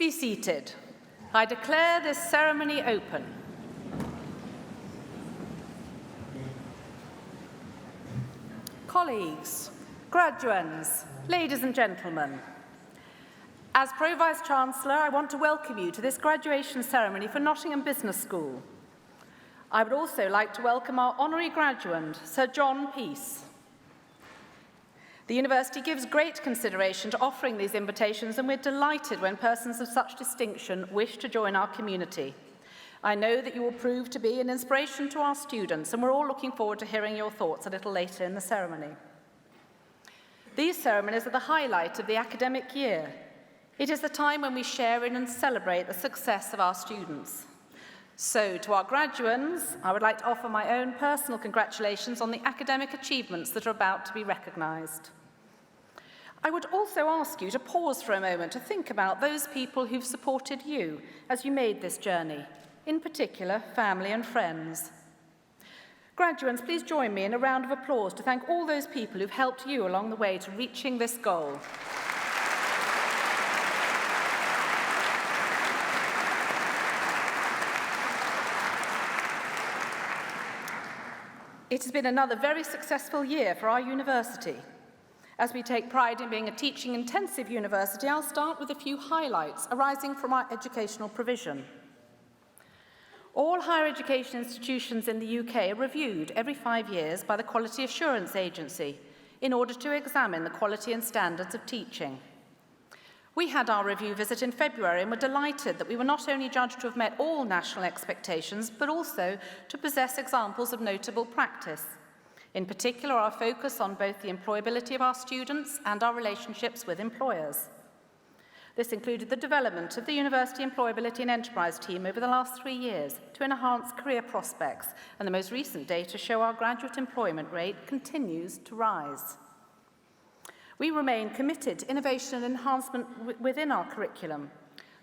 Be seated. I declare this ceremony open. Colleagues, graduands, ladies and gentlemen, as Pro-Vice-Chancellor, I want to welcome you to this graduation ceremony for Nottingham Business School. I would also like to welcome our honorary graduand, Sir John Peace. The university gives great consideration to offering these invitations, and we're delighted when persons of such distinction wish to join our community. I know that you will prove to be an inspiration to our students, and we're all looking forward to hearing your thoughts a little later in the ceremony. These ceremonies are the highlight of the academic year. It is the time when we share in and celebrate the success of our students. So, to our graduands, I would like to offer my own personal congratulations on the academic achievements that are about to be recognised. I would also ask you to pause for a moment to think about those people who've supported you as you made this journey, in particular, family and friends. Graduands, please join me in a round of applause to thank all those people who've helped you along the way to reaching this goal. It has been another very successful year for our university. As we take pride in being a teaching-intensive university, I'll start with a few highlights arising from our educational provision. All higher education institutions in the UK are reviewed every 5 years by the Quality Assurance Agency in order to examine the quality and standards of teaching. We had our review visit in February and were delighted that we were not only judged to have met all national expectations, but also to possess examples of notable practice. In particular, our focus on both the employability of our students and our relationships with employers. This included the development of the University Employability and Enterprise team over the last 3 years to enhance career prospects, and the most recent data show our graduate employment rate continues to rise. We remain committed to innovation and enhancement within our curriculum.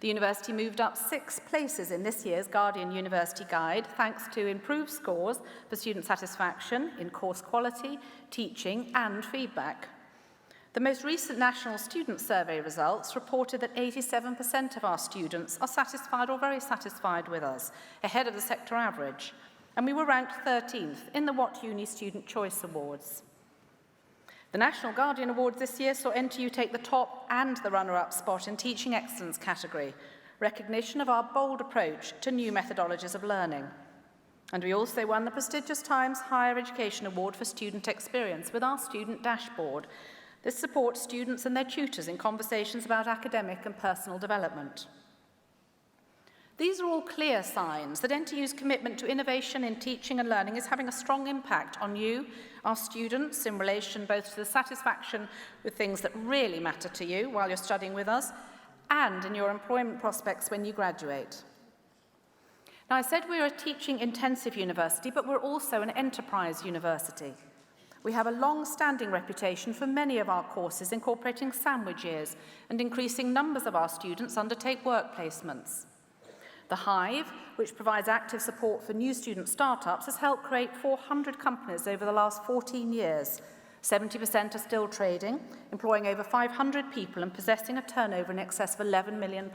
The university moved up 6 places in this year's Guardian University Guide, thanks to improved scores for student satisfaction in course quality, teaching, and feedback. The most recent National Student Survey results reported that 87% of our students are satisfied or very satisfied with us, ahead of the sector average, and we were ranked 13th in the What Uni Student Choice Awards. The National Guardian Awards this year saw NTU take the top and the runner-up spot in Teaching Excellence category, recognition of our bold approach to new methodologies of learning. And we also won the prestigious Times Higher Education Award for Student Experience with our student dashboard. This supports students and their tutors in conversations about academic and personal development. These are all clear signs that NTU's commitment to innovation in teaching and learning is having a strong impact on you, our students, in relation both to the satisfaction with things that really matter to you while you're studying with us, and in your employment prospects when you graduate. Now, I said we're a teaching-intensive university, but we're also an enterprise university. We have a long-standing reputation for many of our courses incorporating sandwich years and increasing numbers of our students undertake work placements. The Hive, which provides active support for new student startups, has helped create 400 companies over the last 14 years. 70% are still trading, employing over 500 people and possessing a turnover in excess of £11 million.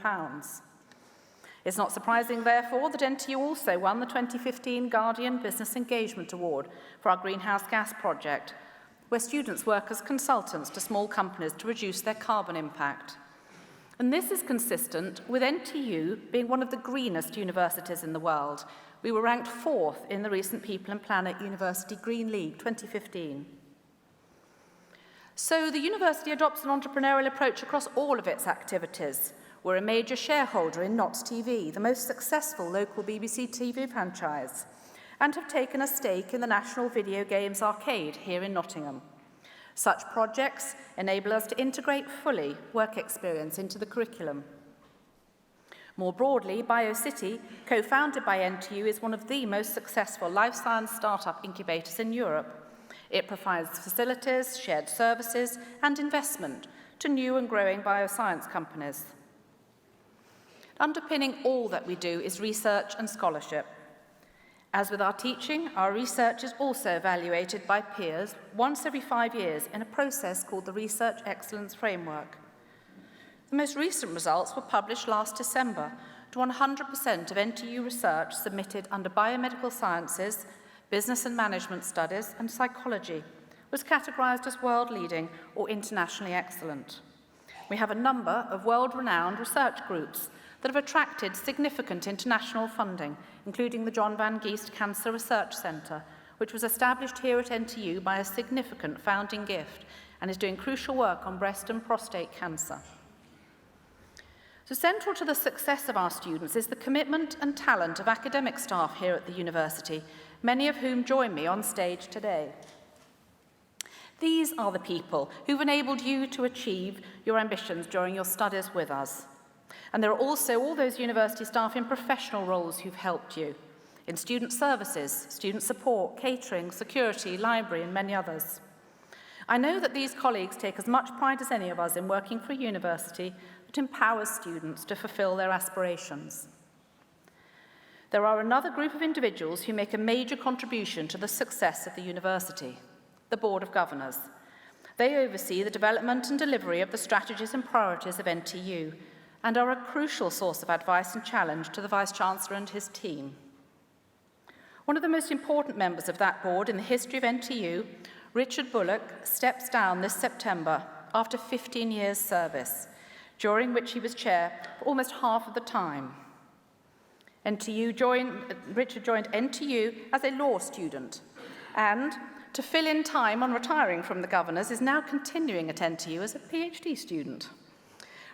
It's not surprising, therefore, that NTU also won the 2015 Guardian Business Engagement Award for our greenhouse gas project, where students work as consultants to small companies to reduce their carbon impact. And this is consistent with NTU being one of the greenest universities in the world. We were ranked 4th in the recent People and Planet University Green League 2015. So the university adopts an entrepreneurial approach across all of its activities. We're a major shareholder in Notts TV, the most successful local BBC TV franchise, and have taken a stake in the National Video Games Arcade here in Nottingham. Such projects enable us to integrate fully work experience into the curriculum. More broadly, BioCity, co-founded by NTU, is one of the most successful life science startup incubators in Europe. It provides facilities, shared services, and investment to new and growing bioscience companies. Underpinning all that we do is research and scholarship. As with our teaching, our research is also evaluated by peers once every 5 years in a process called the Research Excellence Framework. The most recent results were published last December, to 100% of NTU research submitted under biomedical sciences, business and management studies, and psychology was categorised as world-leading or internationally excellent. We have a number of world-renowned research groups that have attracted significant international funding, including the John Van Geest Cancer Research Centre, which was established here at NTU by a significant founding gift and is doing crucial work on breast and prostate cancer. So central to the success of our students is the commitment and talent of academic staff here at the university, many of whom join me on stage today. These are the people who've enabled you to achieve your ambitions during your studies with us. And there are also all those university staff in professional roles who've helped you, in student services, student support, catering, security, library, and many others. I know that these colleagues take as much pride as any of us in working for a university that empowers students to fulfill their aspirations. There are another group of individuals who make a major contribution to the success of the university, the Board of Governors. They oversee the development and delivery of the strategies and priorities of NTU and are a crucial source of advice and challenge to the Vice-Chancellor and his team. One of the most important members of that board in the history of NTU, Richard Bullock, steps down this September after 15 years' service, during which he was chair for almost half of the time. Richard joined NTU as a law student and, to fill in time on retiring from the Governors, is now continuing at NTU as a PhD student.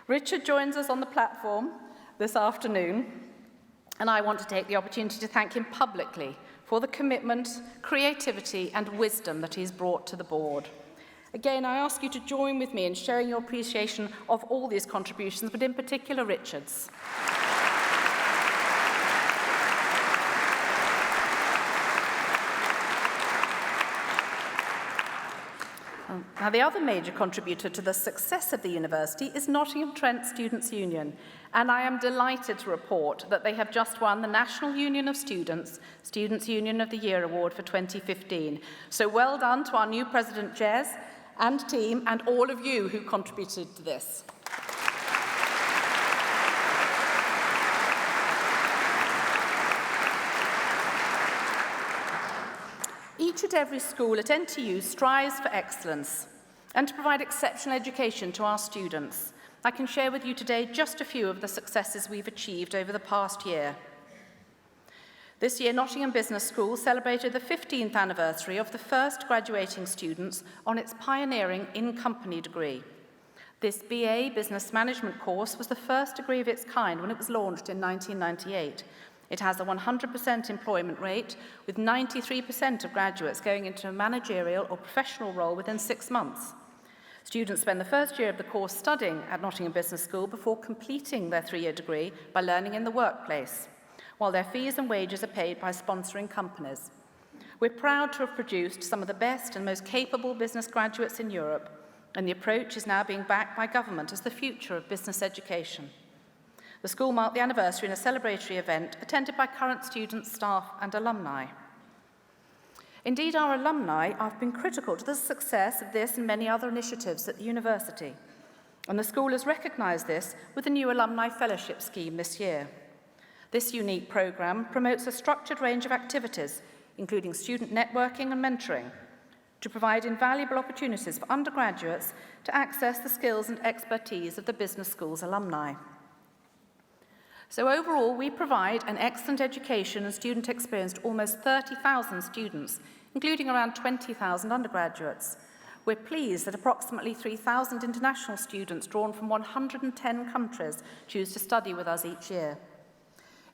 Richard joins us on the platform this afternoon, and I want to take the opportunity to thank him publicly for the commitment, creativity, and wisdom that he's brought to the board. Again, I ask you to join with me in showing your appreciation of all these contributions, but in particular Richard's. Now, the other major contributor to the success of the university is Nottingham Trent Students' Union, and I am delighted to report that they have just won the National Union of Students' Union of the Year Award for 2015. So well done to our new President Jez and team and all of you who contributed to this. Each and every school at NTU strives for excellence and to provide exceptional education to our students. I can share with you today just a few of the successes we've achieved over the past year. This year, Nottingham Business School celebrated the 15th anniversary of the first graduating students on its pioneering in-company degree. This BA Business Management course was the first degree of its kind when it was launched in 1998. It has a 100% employment rate, with 93% of graduates going into a managerial or professional role within 6 months. Students spend the first year of the course studying at Nottingham Business School before completing their 3-year degree by learning in the workplace, while their fees and wages are paid by sponsoring companies. We're proud to have produced some of the best and most capable business graduates in Europe, and the approach is now being backed by government as the future of business education. The school marked the anniversary in a celebratory event attended by current students, staff, and alumni. Indeed, our alumni have been critical to the success of this and many other initiatives at the university, and the school has recognised this with a new alumni fellowship scheme this year. This unique programme promotes a structured range of activities, including student networking and mentoring, to provide invaluable opportunities for undergraduates to access the skills and expertise of the business school's alumni. So overall, we provide an excellent education and student experience to almost 30,000 students, including around 20,000 undergraduates. We're pleased that approximately 3,000 international students drawn from 110 countries choose to study with us each year.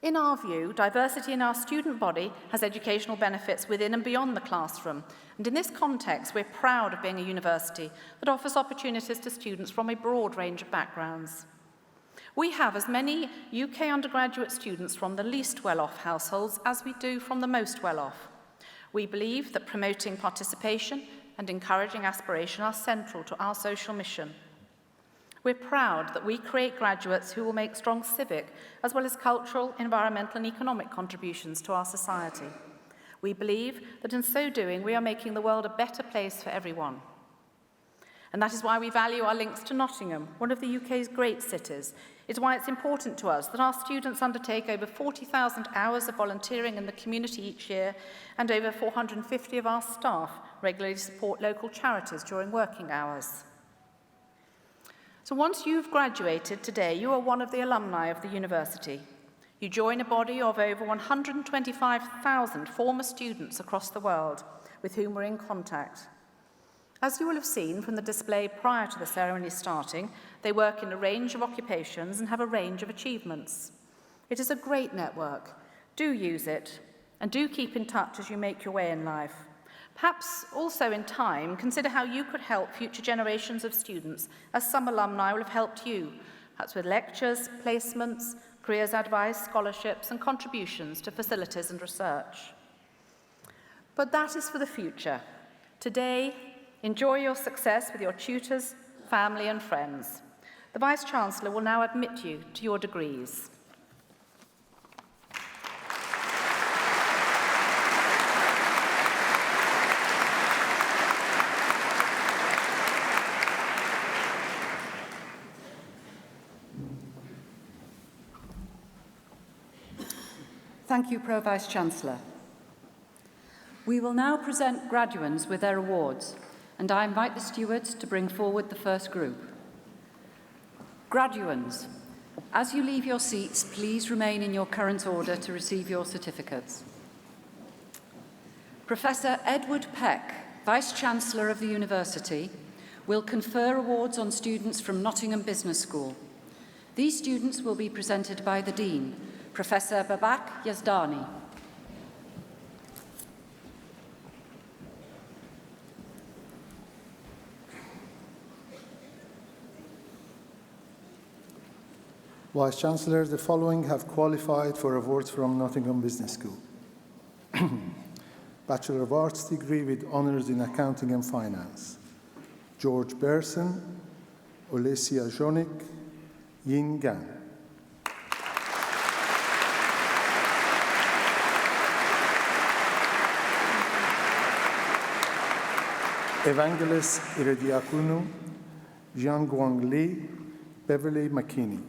In our view, diversity in our student body has educational benefits within and beyond the classroom, and in this context, we're proud of being a university that offers opportunities to students from a broad range of backgrounds. We have as many UK undergraduate students from the least well-off households as we do from the most well-off. We believe that promoting participation and encouraging aspiration are central to our social mission. We're proud that we create graduates who will make strong civic as well as cultural, environmental and economic contributions to our society. We believe that in so doing we are making the world a better place for everyone. And that is why we value our links to Nottingham, one of the UK's great cities. It's why it's important to us that our students undertake over 40,000 hours of volunteering in the community each year, and over 450 of our staff regularly support local charities during working hours. So once you've graduated today, you are one of the alumni of the university. You join a body of over 125,000 former students across the world with whom we're in contact. As you will have seen from the display prior to the ceremony starting, they work in a range of occupations and have a range of achievements. It is a great network. Do use it, and do keep in touch as you make your way in life. Perhaps also in time, consider how you could help future generations of students, as some alumni will have helped you, perhaps with lectures, placements, careers advice, scholarships, and contributions to facilities and research. But that is for the future. Today, enjoy your success with your tutors, family and friends. The Vice-Chancellor will now admit you to your degrees. Thank you, Pro-Vice-Chancellor. We will now present graduands with their awards, and I invite the stewards to bring forward the first group. Graduands, as you leave your seats, please remain in your current order to receive your certificates. Professor Edward Peck, Vice-Chancellor of the University, will confer awards on students from Nottingham Business School. These students will be presented by the Dean, Professor Babak Yazdani. Vice-Chancellor, the following have qualified for awards from Nottingham Business School. Bachelor of Arts degree with honours in Accounting and Finance. George Berson, Olesia Jonik, Yin Gan. Evangelos Irediakonou, Jian Guang Li, Beverly McKinney.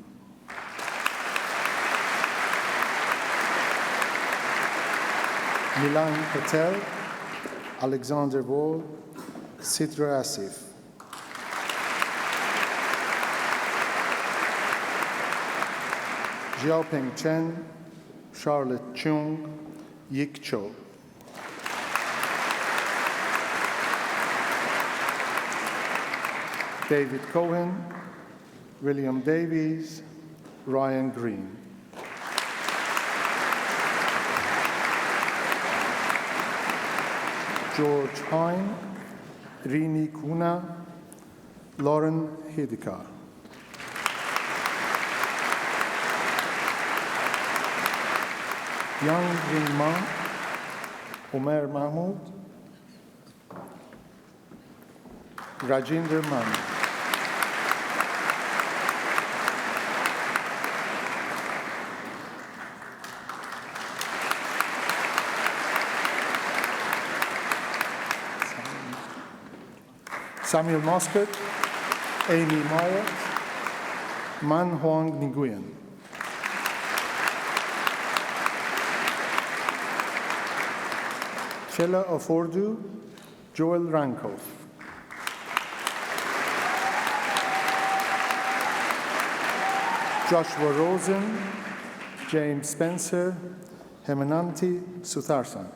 Milan Patel, Alexander Wall, Sidra Asif. Xiaopeng Chen, Charlotte Chung, Yik Cho. David Cohen, William Davies, Ryan Green. George Hine, Rini Kuna, Lauren Hidekar. Yang Rin Ma, Omer Mahmoud, Rajinder Mani. Samuel Moscott, Amy Maya, Man Huang Nguyen. Fela of Urdu, Joel Rankov. Joshua Rosen, James Spencer, Hemananti Sutharsan.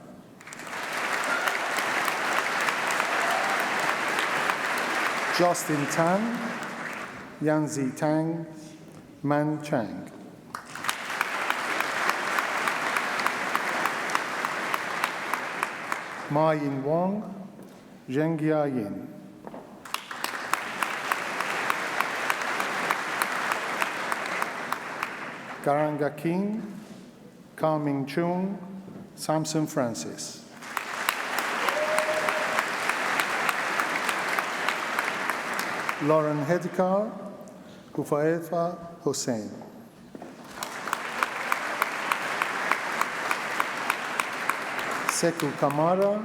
Justin Tan, Yanzi Tang, Man Chang. Ma Yin Wang, Zhengjia Yin. Garanga King, Ka Ming Chung, Samson Francis. Lauren Hedekar, Kufaefa Hossein. Sekou Kamara,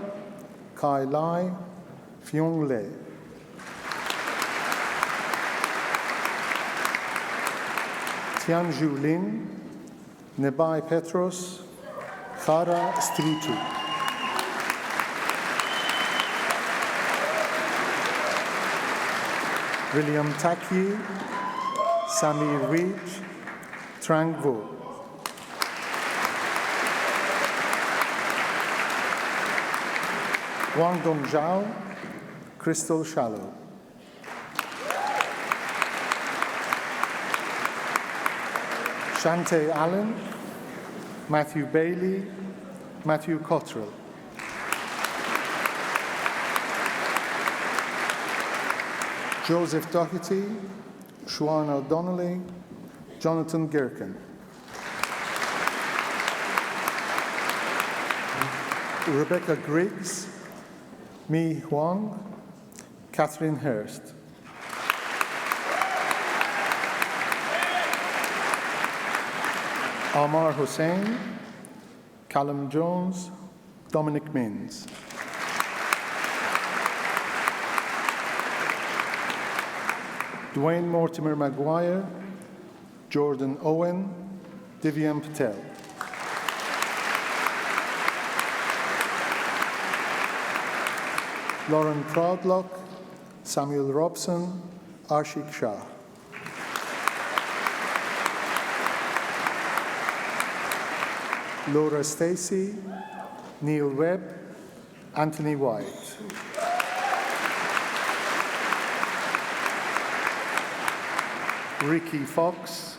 Kai Lai, Fyong Le. Tianju Lin, Nebai Petros, Kara Strutu. William Taki, Samir Reed, Trang Vo. Wang Dong Zhao, Crystal Shallow. Shante Allen, Matthew Bailey, Matthew Cottrell. Joseph Doherty, Siobhan O'Donnelly, Jonathan Gherkin. Rebecca Griggs, Mi Huang, Catherine Hurst. Amar Hussain, Callum Jones, Dominic Mins. Dwayne Mortimer Maguire, Jordan Owen, Divyam Patel. Lauren Proudlock, Samuel Robson, Ashik Shah. Laura Stacey, Neil Webb, Anthony White. Ricky Fox,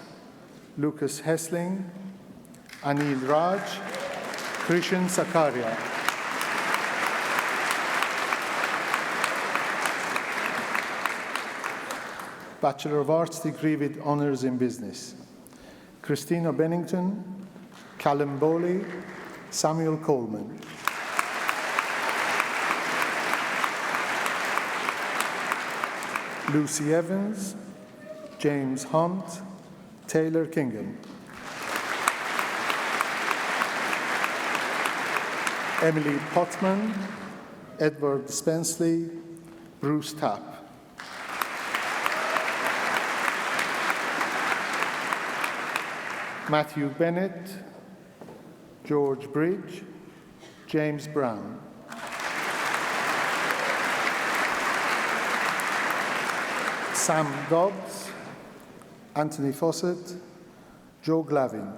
Lucas Hessling, Anil Raj, Krishan Sakaria. Bachelor of Arts degree with honours in business. Christina Bennington, Callum Bowley, Samuel Coleman. Lucy Evans, James Hunt, Taylor Kingham. Emily Potman, Edward Spensley, Bruce Tapp. Matthew Bennett, George Bridge, James Brown. Sam Dobbs, Anthony Fawcett, Joe Glavin.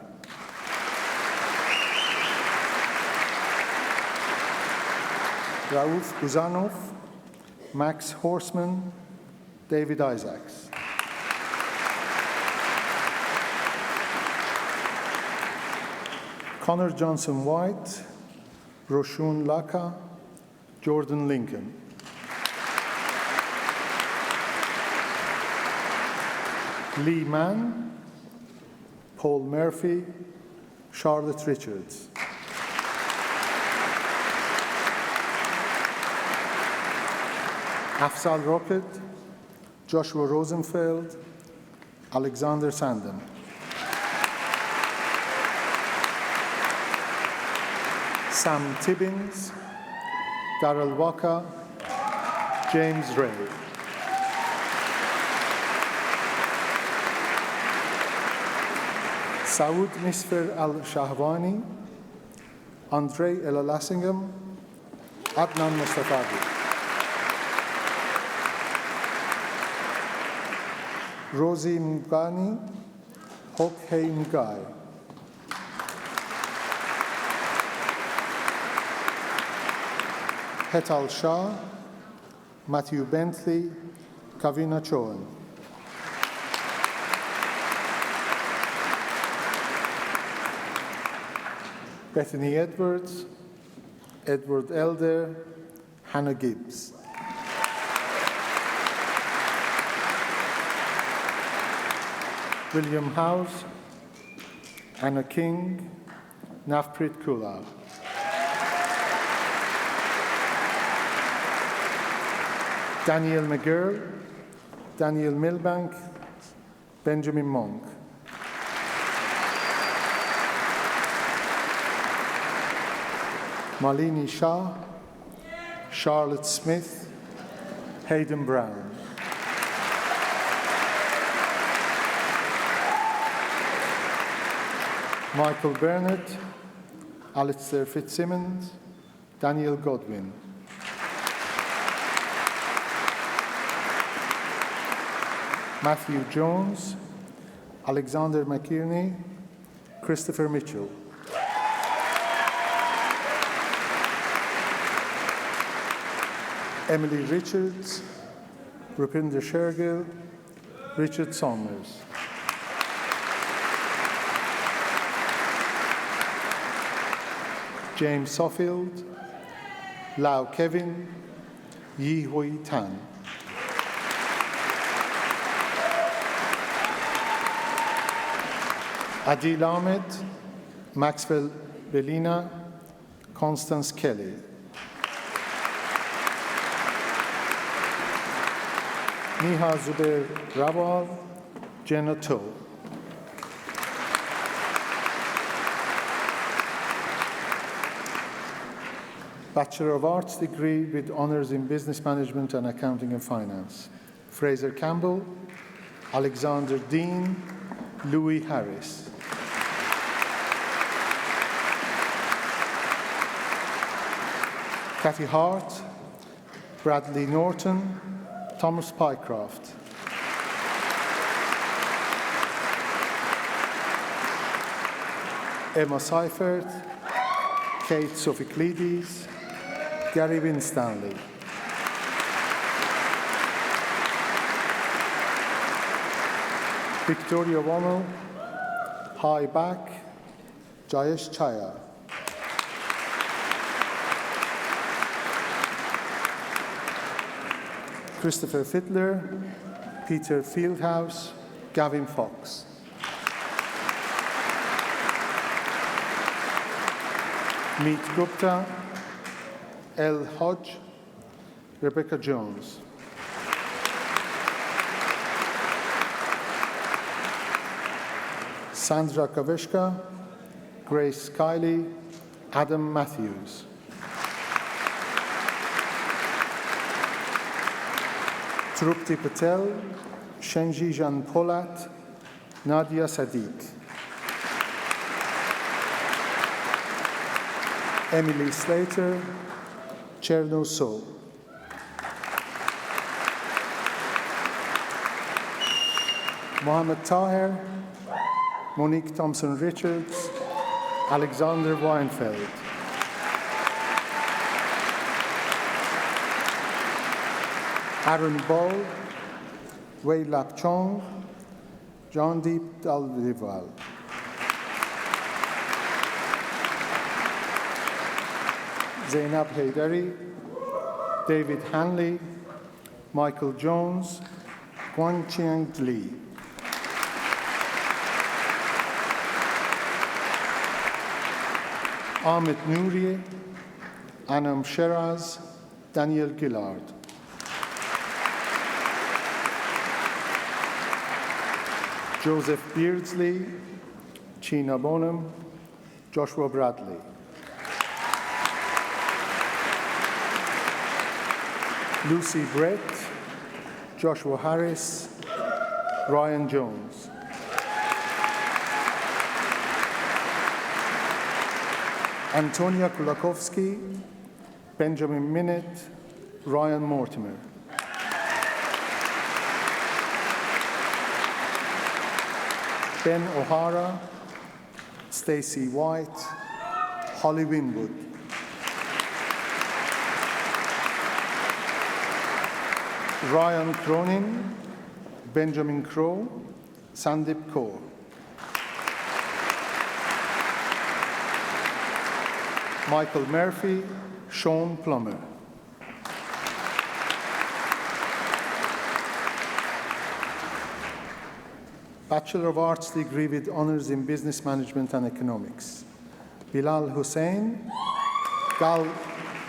Raouf Buzanov, Max Horseman, David Isaacs. Connor Johnson White, Roshun Laka, Jordan Lincoln. Lee Mann, Paul Murphy, Charlotte Richards. Afzal Rocket, Joshua Rosenfeld, Alexander Sandon. Sam Tibbins, Darrell Walker, James Ray. Saud Nisfer Al-Shahwani, Andre Elalassingham, Adnan Mustafavi. Rosie Mgani, Hokhei Mgai. Hetal Shah, Matthew Bentley, Kavina Chohan. Bethany Edwards, Edward Elder, Hannah Gibbs. William House, Anna King, Navpreet Kulal. Daniel McGirl, Daniel Milbank, Benjamin Monk. Malini Shah, Charlotte Smith, Hayden Brown. Michael Burnett, Alistair Fitzsimmons, Daniel Godwin. Matthew Jones, Alexander McKierney, Christopher Mitchell. Emily Richards, Rupinder Shergill, Richard Saunders. James Suffield, Lau Kevin, Yi Hui Tan. Adil Ahmed, Maxwell Belina, Constance Kelly. Niha Zubair Rawal, Jenna To. Bachelor of Arts degree with honours in Business Management and Accounting and Finance. Fraser Campbell, Alexander Dean, Louis Harris. Kathy Hart, Bradley Norton, Thomas Pycroft. Emma Seifert, Kate Sophocleides, Gary Winstanley. Victoria Wonnell, Hai Bak, Jayesh Chaya. Christopher Fittler, Peter Fieldhouse, Gavin Fox. Meet Gupta, El Hodge, Rebecca Jones. Sandra Kaveshka, Grace Kiley, Adam Matthews. Trupti Patel, Shenji Jan Polat, Nadia Sadiq. Emily Slater, Cherno So. Mohammed Taher, Monique Thompson-Richards, Alexander Weinfeld. Aaron Ball, Wei Lap Chong, John Deep Dalrival. Zainab Haydari, David Hanley, Michael Jones, Guang Chiang Li. Ahmed Nouri, Anam Sheraz, Daniel Gillard. Joseph Beardsley, China Bonham, Joshua Bradley. Lucy Brett, Joshua Harris, Ryan Jones. Antonia Kulakowski, Benjamin Minett, Ryan Mortimer. Ben O'Hara, Stacey White, Holly Winwood. Ryan Cronin, Benjamin Crow, Sandip Kaur. Michael Murphy, Sean Plummer. Bachelor of Arts degree with honours in Business Management and Economics. Bilal Hussain, Gal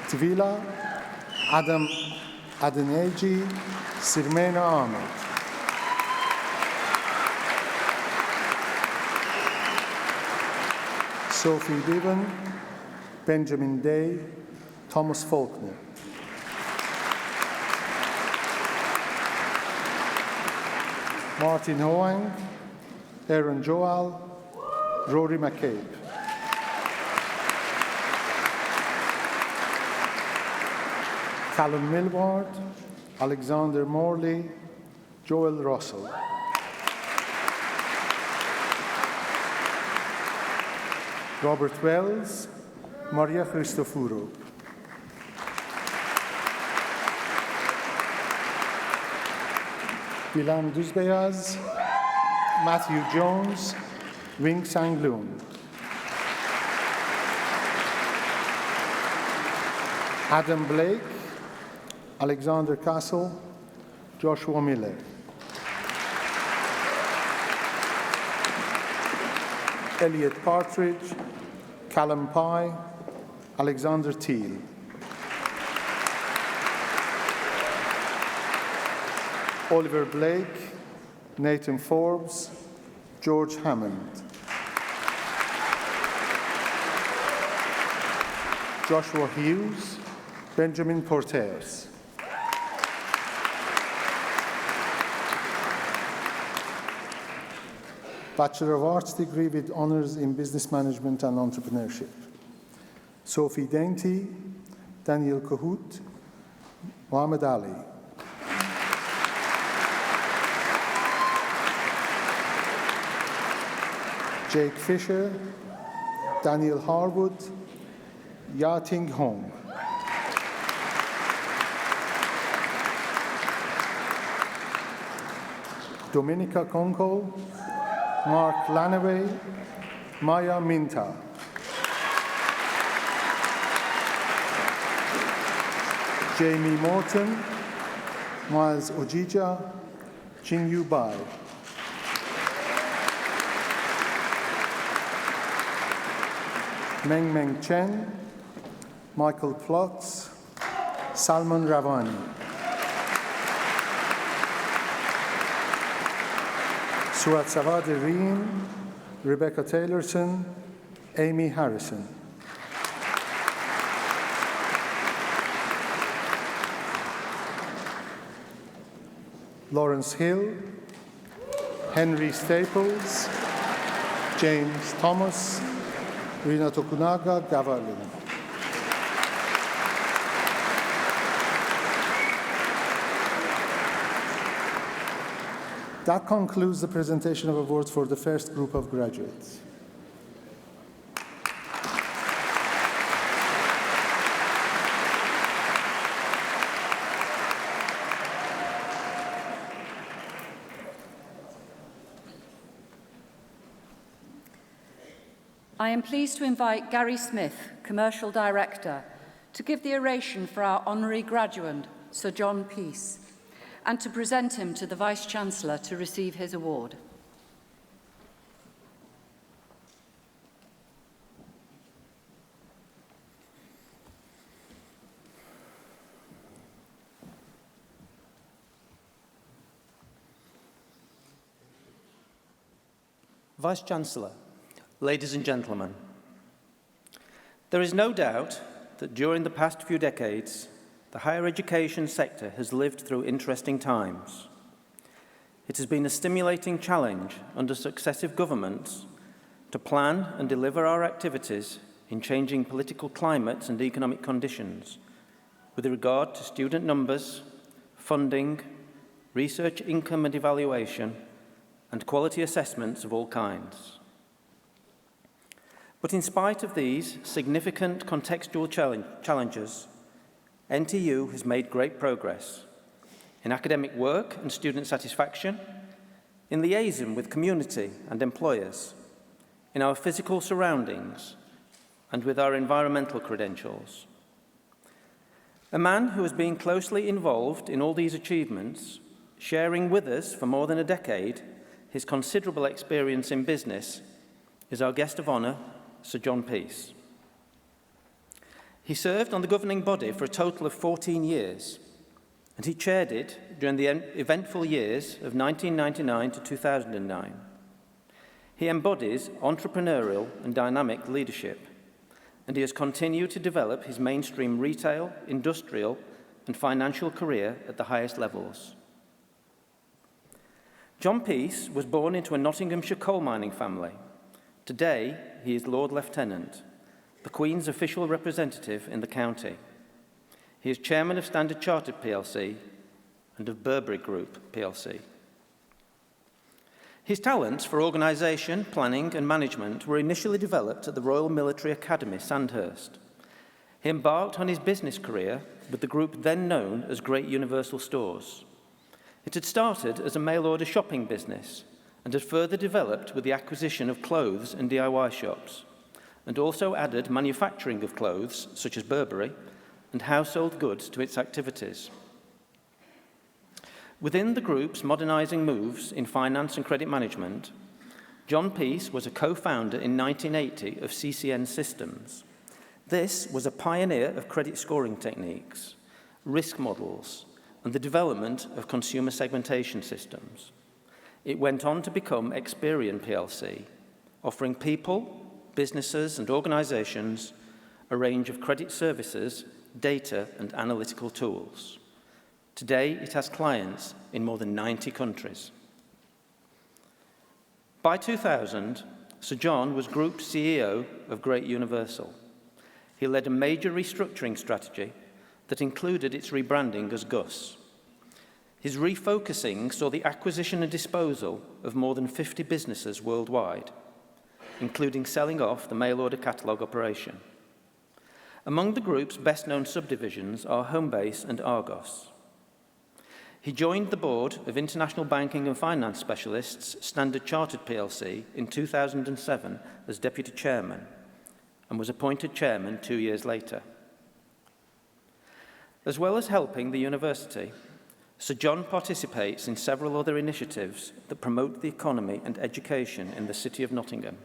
Tvila, Adam Adeneji, Sirmena Ahmed. Sophie Bevan, Benjamin Day, Thomas Faulkner. Martin Hoang, Aaron Joal, Rory McCabe. Callum Millward, Alexander Morley, Joel Russell. Robert Wells, Maria Christofourou. Dilan Duzbeyaz, Matthew Jones, Wing Sang Loon. Adam Blake, Alexander Castle, Joshua Miller. Elliot Partridge, Callum Pye, Alexander Teal. Oliver Blake, Nathan Forbes, George Hammond. Joshua Hughes, Benjamin Porteus. Bachelor of Arts degree with honours in Business Management and Entrepreneurship. Sophie Dainty, Daniel Cahoot, Mohammed Ali. Jake Fisher, Daniel Harwood, Ya Ting Hong. Dominica Conco, Mark Lanaway, Maya Minta. Jamie Morton, Miles Ojija, Jingyu Bai. Meng Meng Chen, Michael Plotz, Salman Ravani. Suat Savad Reem, Rebecca Taylorson, Amy Harrison. Lawrence Hill, Henry Staples, James Thomas, Rina Tokunaga Gavalin. That concludes the presentation of awards for the first group of graduates. I am pleased to invite Gary Smith, Commercial Director, to give the oration for our honorary graduate, Sir John Peace, and to present him to the Vice-Chancellor to receive his award. Vice-Chancellor, ladies and gentlemen, there is no doubt that during the past few decades, the higher education sector has lived through interesting times. It has been a stimulating challenge under successive governments to plan and deliver our activities in changing political climates and economic conditions with regard to student numbers, funding, research income and evaluation, and quality assessments of all kinds. But in spite of these significant contextual challenges, NTU has made great progress in academic work and student satisfaction, in liaison with community and employers, in our physical surroundings, and with our environmental credentials. A man who has been closely involved in all these achievements, sharing with us for more than a decade his considerable experience in business, is our guest of honour, Sir John Peace. He served on the governing body for a total of 14 years, and he chaired it during the eventful years of 1999 to 2009. He embodies entrepreneurial and dynamic leadership, and he has continued to develop his mainstream retail, industrial, and financial career at the highest levels. John Peace was born into a Nottinghamshire coal mining family, Today, he is Lord Lieutenant, the Queen's official representative in the county. He is Chairman of Standard Chartered plc and of Burberry Group plc. His talents for organisation, planning and management were initially developed at the Royal Military Academy, Sandhurst. He embarked on his business career with the group then known as Great Universal Stores. It had started as a mail-order shopping business and had further developed with the acquisition of clothes and DIY shops, and also added manufacturing of clothes, such as Burberry, and household goods to its activities. Within the group's modernising moves in finance and credit management, John Peace was a co-founder in 1980 of CCN Systems. This was a pioneer of credit scoring techniques, risk models, and the development of consumer segmentation systems. It went on to become Experian plc, offering people, businesses and organisations a range of credit services, data and analytical tools. Today, it has clients in more than 90 countries. By 2000, Sir John was Group CEO of Great Universal. He led a major restructuring strategy that included its rebranding as Gus. His refocusing saw the acquisition and disposal of more than 50 businesses worldwide, including selling off the mail-order catalogue operation. Among the group's best-known subdivisions are Homebase and Argos. He joined the board of international banking and finance specialists Standard Chartered plc in 2007 as deputy chairman and was appointed chairman 2 years later. As well as helping the university, Sir John participates in several other initiatives that promote the economy and education in the city of Nottingham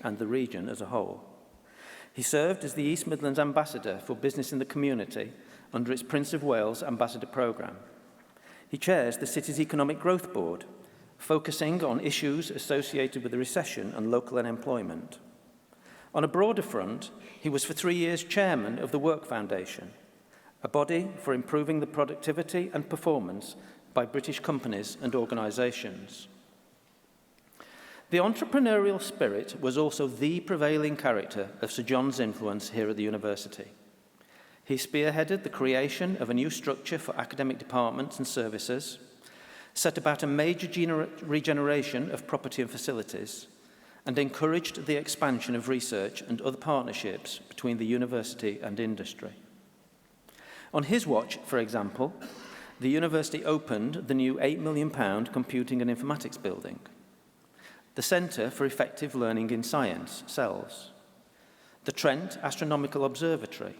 and the region as a whole. He served as the East Midlands Ambassador for Business in the Community under its Prince of Wales Ambassador Programme. He chairs the city's Economic Growth Board, focusing on issues associated with the recession and local unemployment. On a broader front, he was for 3 years chairman of the Work Foundation, a body for improving the productivity and performance by British companies and organisations. The entrepreneurial spirit was also the prevailing character of Sir John's influence here at the university. He spearheaded the creation of a new structure for academic departments and services, set about a major regeneration of property and facilities, and encouraged the expansion of research and other partnerships between the university and industry. On his watch, for example, the university opened the new £8 million Computing and Informatics building, the Centre for Effective Learning in Science, CELS, the Trent Astronomical Observatory,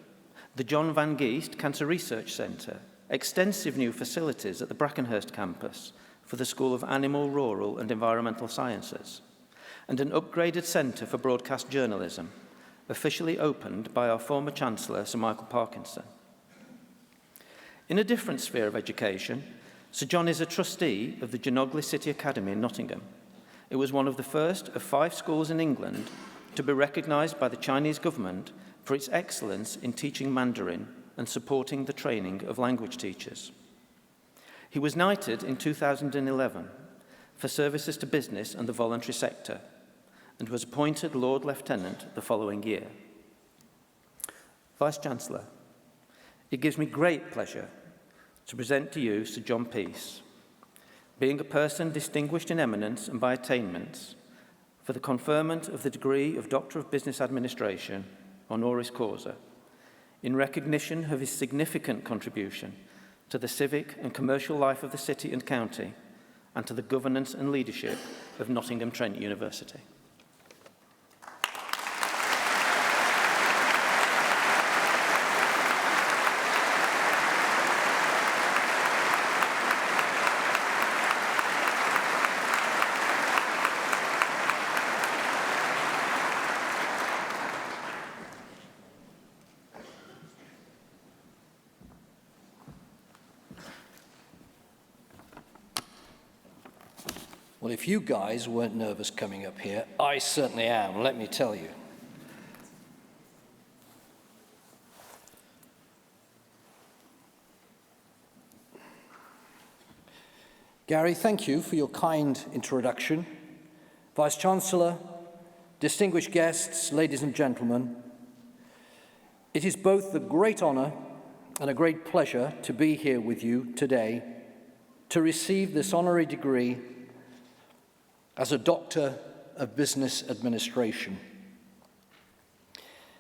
the John Van Geest Cancer Research Centre, extensive new facilities at the Brackenhurst campus for the School of Animal, Rural and Environmental Sciences, and an upgraded Centre for Broadcast Journalism, officially opened by our former Chancellor, Sir Michael Parkinson. In a different sphere of education, Sir John is a trustee of the Genogly City Academy in Nottingham. It was one of the first of 5 schools in England to be recognised by the Chinese government for its excellence in teaching Mandarin and supporting the training of language teachers. He was knighted in 2011 for services to business and the voluntary sector and was appointed Lord Lieutenant the following year. Vice-Chancellor, it gives me great pleasure to present to you Sir John Peace, being a person distinguished in eminence and by attainments for the conferment of the degree of Doctor of Business Administration, honoris causa, in recognition of his significant contribution to the civic and commercial life of the city and county and to the governance and leadership of Nottingham Trent University. Well, if you guys weren't nervous coming up here, I certainly am, let me tell you. Gary, thank you for your kind introduction. Vice-Chancellor, distinguished guests, ladies and gentlemen, it is both a great honour and a great pleasure to be here with you today to receive this honorary degree as a Doctor of Business Administration.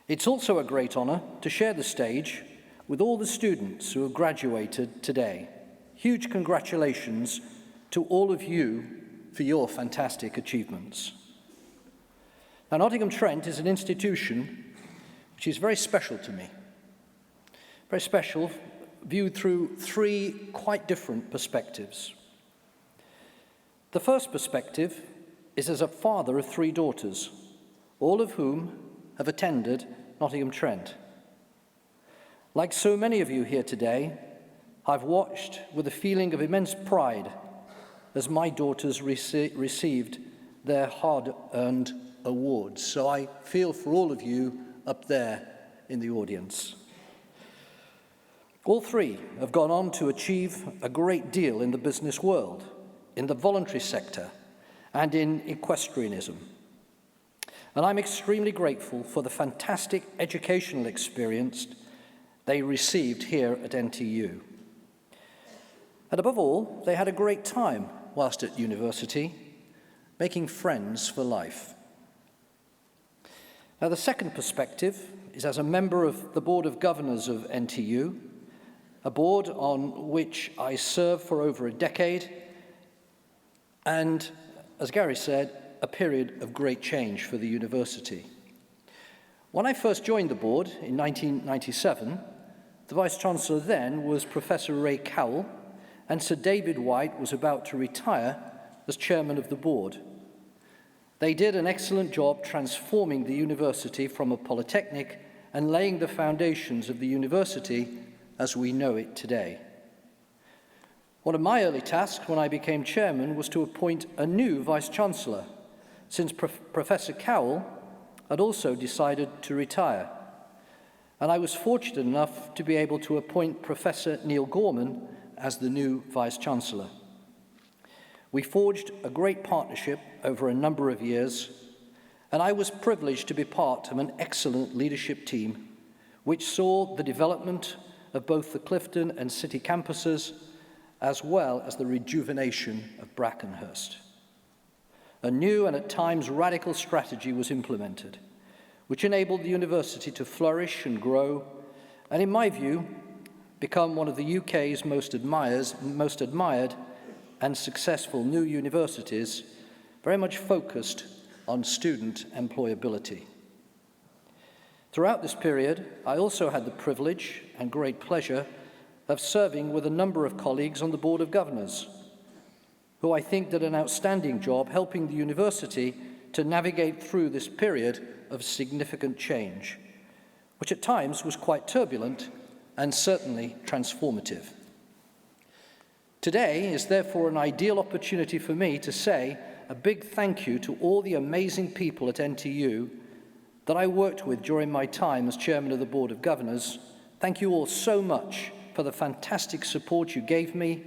It's also a great honour to share the stage with all the students who have graduated today. Huge congratulations to all of you for your fantastic achievements. Now, Nottingham Trent is an institution which is very special to me. Very special, viewed through three quite different perspectives. The first perspective is as a father of three daughters, all of whom have attended Nottingham Trent. Like so many of you here today, I've watched with a feeling of immense pride as my daughters received their hard-earned awards. So I feel for all of you up there in the audience. All three have gone on to achieve a great deal in the business world, in the voluntary sector, and in equestrianism. And I'm extremely grateful for the fantastic educational experience they received here at NTU. And above all, they had a great time whilst at university, making friends for life. Now, the second perspective is as a member of the Board of Governors of NTU, a board on which I served for over a decade, and, as Gary said, a period of great change for the university. When I first joined the board in 1997, the Vice-Chancellor then was Professor Ray Cowell, and Sir David White was about to retire as chairman of the board. They did an excellent job transforming the university from a polytechnic and laying the foundations of the university as we know it today. One of my early tasks when I became chairman was to appoint a new Vice-Chancellor, since Professor Cowell had also decided to retire. And I was fortunate enough to be able to appoint Professor Neil Gorman as the new Vice-Chancellor. We forged a great partnership over a number of years, and I was privileged to be part of an excellent leadership team which saw the development of both the Clifton and City campuses, as well as the rejuvenation of Brackenhurst. A new and at times radical strategy was implemented, which enabled the university to flourish and grow, and in my view, become one of the UK's most admired and successful new universities, very much focused on student employability. Throughout this period, I also had the privilege and great pleasure of serving with a number of colleagues on the Board of Governors, who I think did an outstanding job helping the university to navigate through this period of significant change, which at times was quite turbulent and certainly transformative. Today is therefore an ideal opportunity for me to say a big thank you to all the amazing people at NTU that I worked with during my time as chairman of the Board of Governors. Thank you all so much for the fantastic support you gave me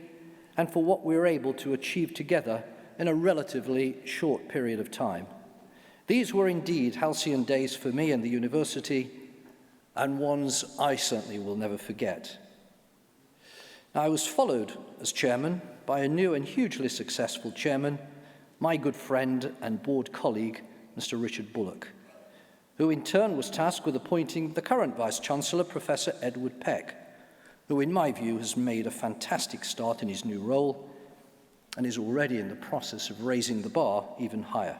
and for what we were able to achieve together in a relatively short period of time. These were indeed halcyon days for me and the university, and ones I certainly will never forget. Now, I was followed as chairman by a new and hugely successful chairman, my good friend and board colleague, Mr. Richard Bullock, who in turn was tasked with appointing the current Vice-Chancellor, Professor Edward Peck, who in my view has made a fantastic start in his new role and is already in the process of raising the bar even higher.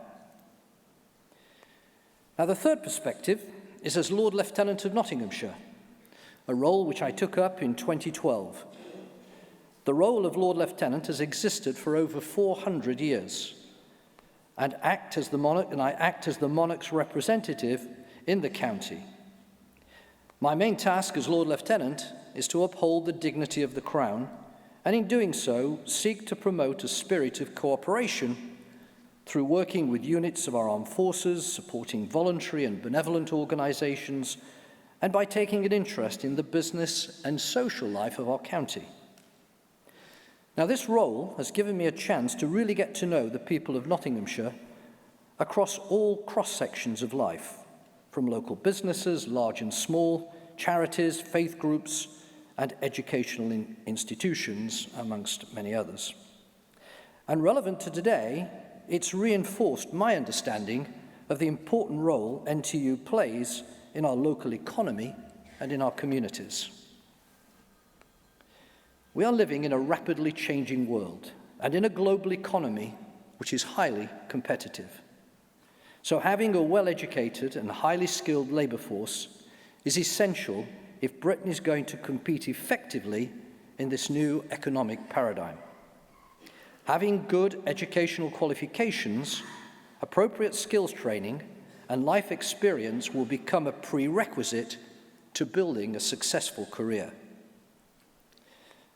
Now, the third perspective is as Lord Lieutenant of Nottinghamshire, a role which I took up in 2012. The role of Lord Lieutenant has existed for over 400 years, and I act as the monarch's representative in the county. My main task as Lord Lieutenant is to uphold the dignity of the Crown, and in doing so, seek to promote a spirit of cooperation through working with units of our armed forces, supporting voluntary and benevolent organisations, and by taking an interest in the business and social life of our county. Now, this role has given me a chance to really get to know the people of Nottinghamshire across all cross-sections of life, from local businesses, large and small, charities, faith groups, and educational institutions, amongst many others. And relevant to today, it's reinforced my understanding of the important role NTU plays in our local economy and in our communities. We are living in a rapidly changing world and in a global economy which is highly competitive. So having a well-educated and highly skilled labour force is essential if Britain is going to compete effectively in this new economic paradigm. Having good educational qualifications, appropriate skills training, and life experience will become a prerequisite to building a successful career.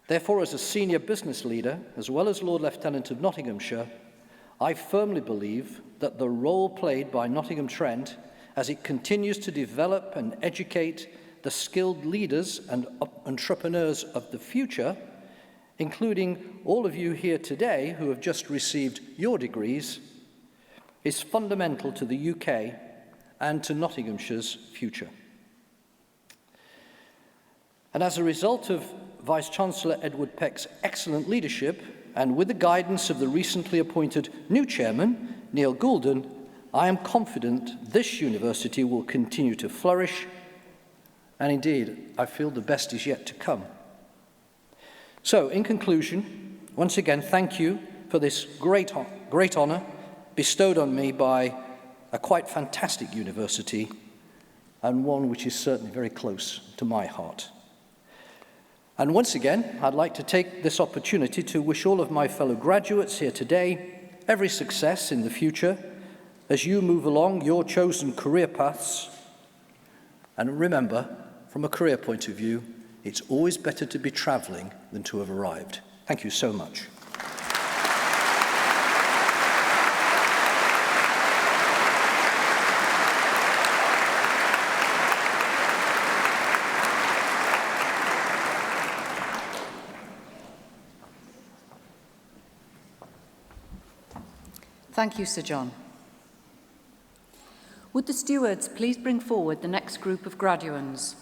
Therefore, as a senior business leader, as well as Lord Lieutenant of Nottinghamshire, I firmly believe that the role played by Nottingham Trent as it continues to develop and educate the skilled leaders and entrepreneurs of the future, including all of you here today who have just received your degrees, is fundamental to the UK and to Nottinghamshire's future. And as a result of Vice-Chancellor Edward Peck's excellent leadership, and with the guidance of the recently appointed new chairman, Neil Goulden, I am confident this university will continue to flourish, and indeed, I feel the best is yet to come. So, in conclusion, once again, thank you for this great honour bestowed on me by a quite fantastic university, and one which is certainly very close to my heart. And once again, I'd like to take this opportunity to wish all of my fellow graduates here today every success in the future as you move along your chosen career paths. And remember, from a career point of view, it's always better to be travelling than to have arrived. Thank you so much. Thank you, Sir John. Would the stewards please bring forward the next group of graduands?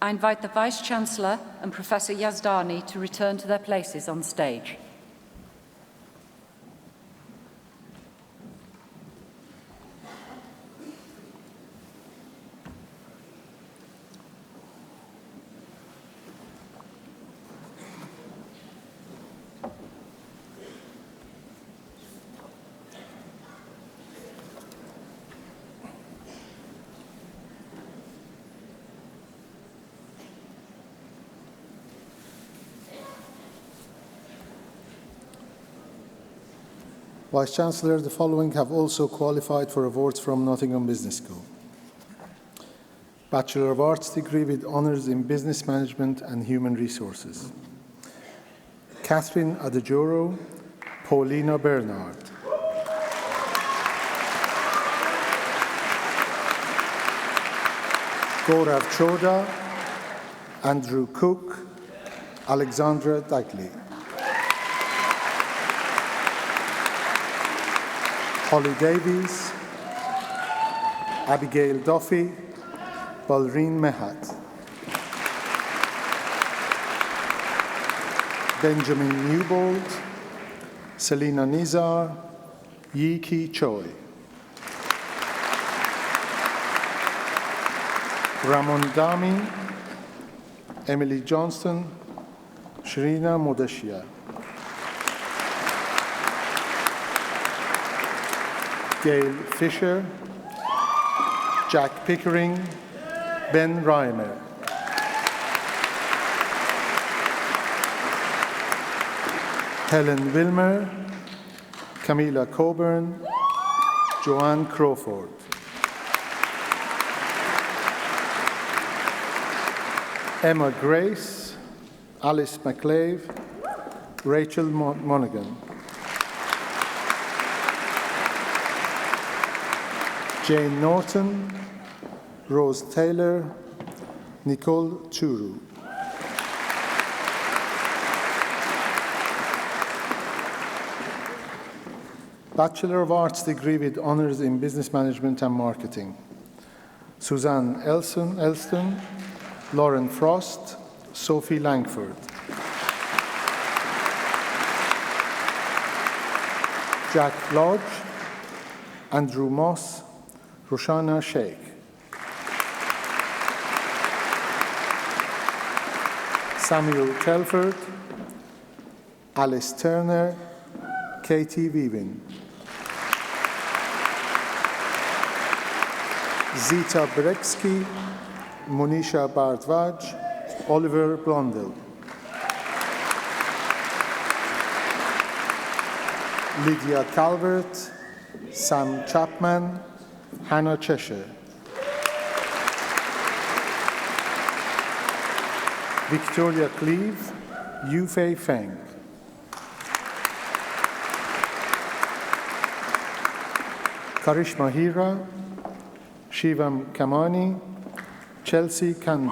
I invite the Vice-Chancellor and Professor Yazdani to return to their places on stage. Vice-Chancellor, the following have also qualified for awards from Nottingham Business School. Bachelor of Arts degree with honours in Business Management and Human Resources. Catherine Adejoro, Paulina Bernard. Gaurav Choda, Andrew Cook, Alexandra Dagley. Holly Davies, Abigail Duffy, Balreen Mehat. Benjamin Newbold, Selina Nizar, Yi Ki Choi. Ramon Dami, Emily Johnston, Shrina Modashia. Gail Fisher, Jack Pickering, Ben Reimer. Helen Wilmer, Camila Coburn, Joanne Crawford. Emma Grace, Alice McLeave, Rachel Monaghan. Jane Norton, Rose Taylor, Nicole Churu. Bachelor of Arts degree with honours in Business Management and Marketing. Suzanne Elston, Lauren Frost, Sophie Langford. Jack Lodge, Andrew Moss, Roshana Sheikh. Samuel Telford, Alice Turner, Katie Weavin. Zita Bereksky, Monisha Bardwaj, Oliver Blondell. Lydia Calvert, Sam Chapman, Hannah Cheshire. Victoria Cleve, Yufei Feng. Karishma Hira, Shivam Kamani, Chelsea Kandi.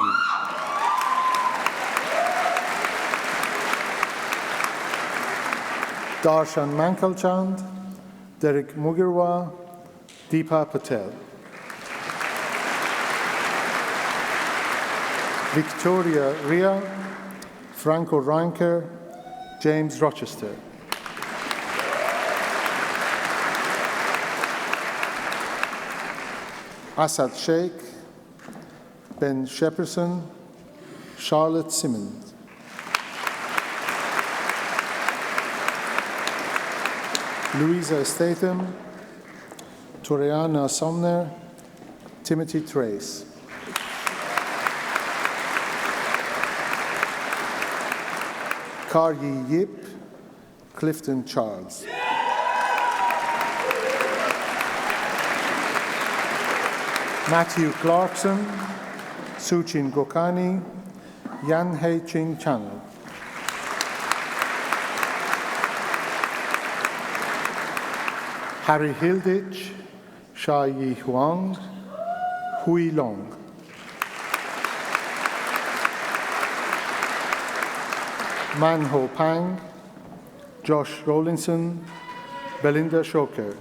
Darshan Mankalchand, Derek Mugirwa, Deepa Patel. Victoria Ria, Franco Reinker, James Rochester. Asad Sheikh, Ben Shepperson, Charlotte Simmons. Louisa Statham, Toriana Somner, Timothy Trace. Karyi Yip, Clifton Charles. Matthew Clarkson, Suchin Gokani, Yan Hei Ching Channel. Harry Hilditch, Sha Yi Huang, Hui Long. Man Ho Pang, Josh Rollinson, Belinda Shoker.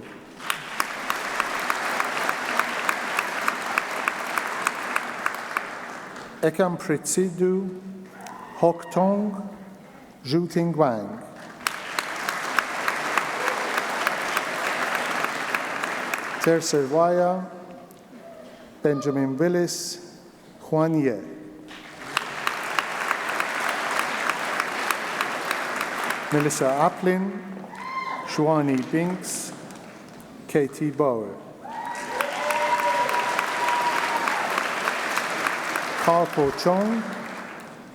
Ekam Pritsidhu, Hok Tong, Zhu Ting Wang. Tercer Waya, Benjamin Willis, Huan Ye. Melissa Aplin, Shuani Binks, Katie Bauer. Karpo Chong,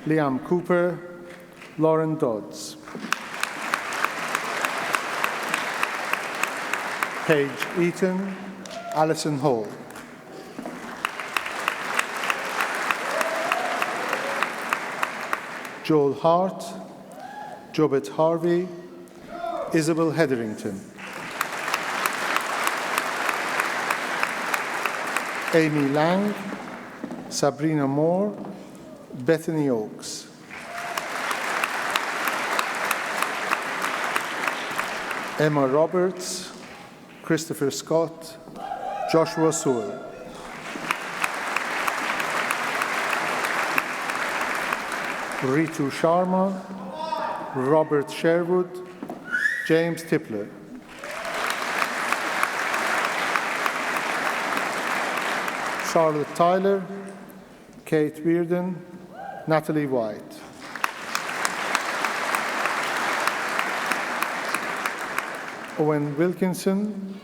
Liam Cooper, Lauren Dodds. Paige Eaton, Alison Hall. Joel Hart, Jobet Harvey, Isabel Hetherington. Amy Lang, Sabrina Moore, Bethany Oakes. Emma Roberts, Christopher Scott, Joshua Sewell. Ritu Sharma, Robert Sherwood, James Tipler. Charlotte Tyler, Kate Weirden, Natalie White. Owen Wilkinson,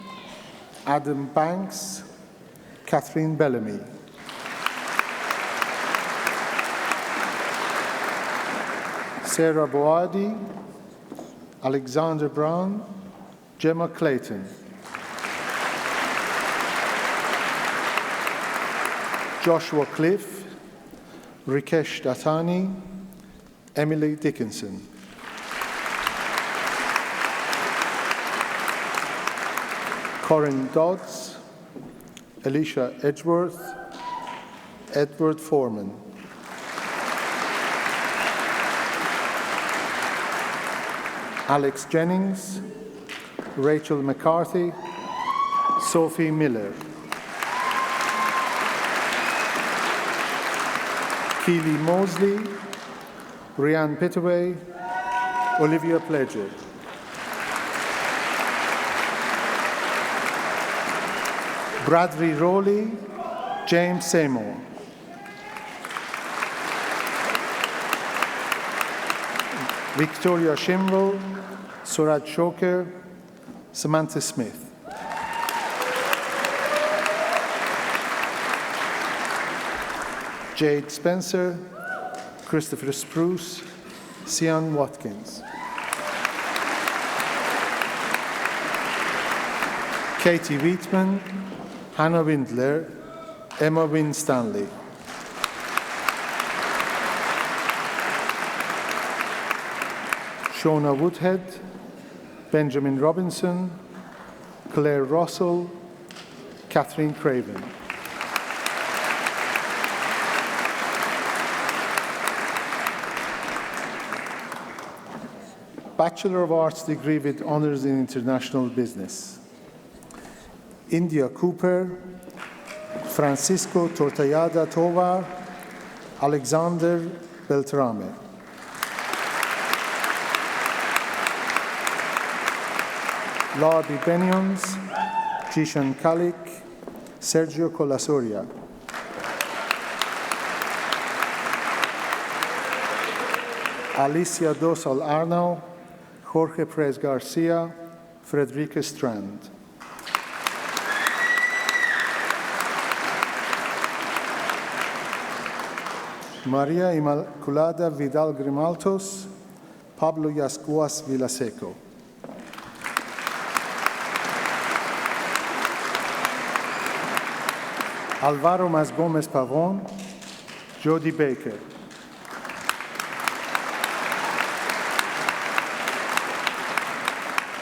Adam Banks, Catherine Bellamy. Sarah Boadi, Alexander Brown, Gemma Clayton. Joshua Cliff, Rikesh Dattani, Emily Dickinson. Corinne Dodds, Alicia Edgeworth, Edward Foreman. Alex Jennings, Rachel McCarthy, Sophie Miller. Keely Mosley, Rianne Pittaway, Olivia Pledger. Bradley Rowley, James Seymour. Victoria Shimwell, Suraj Shoker, Samantha Smith. Jade Spencer, Christopher Spruce, Sian Watkins. Katie Wheatman, Hannah Windler, Emma Winstanley. Shona Woodhead, Benjamin Robinson, Claire Russell, Catherine Craven. Bachelor of Arts degree with honours in International Business. India Cooper, Francisco Tortallada Tovar, Alexander Beltrame. Larbi Benions, Jishan Kalik, Sergio Colasoria. Alicia Dosal Arnau, Jorge Perez Garcia, Frederica Strand. Maria Inmaculada Vidal Grimaltos, Pablo Yascuas Villaseco. Alvaro Mas Gomez Pavon, Jody Baker.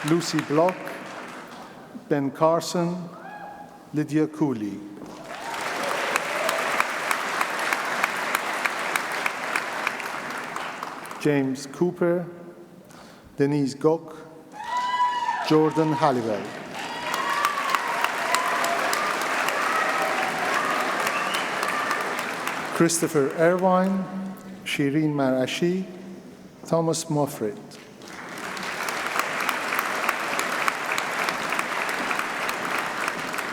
Lucy Block, Ben Carson, Lydia Cooley. James Cooper, Denise Gok, Jordan Halliwell. Christopher Irvine, Shireen Marashi, Thomas Moffrit.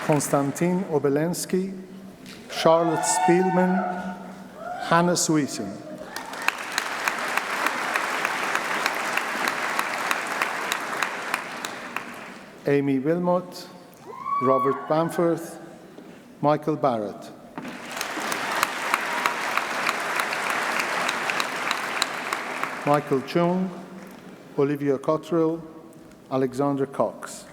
Konstantin Obelensky, Charlotte Spielman, Hannah Sweeten. Amy Wilmot, Robert Bamforth, Michael Barrett. Michael Chung, Olivia Cottrell, Alexander Cox.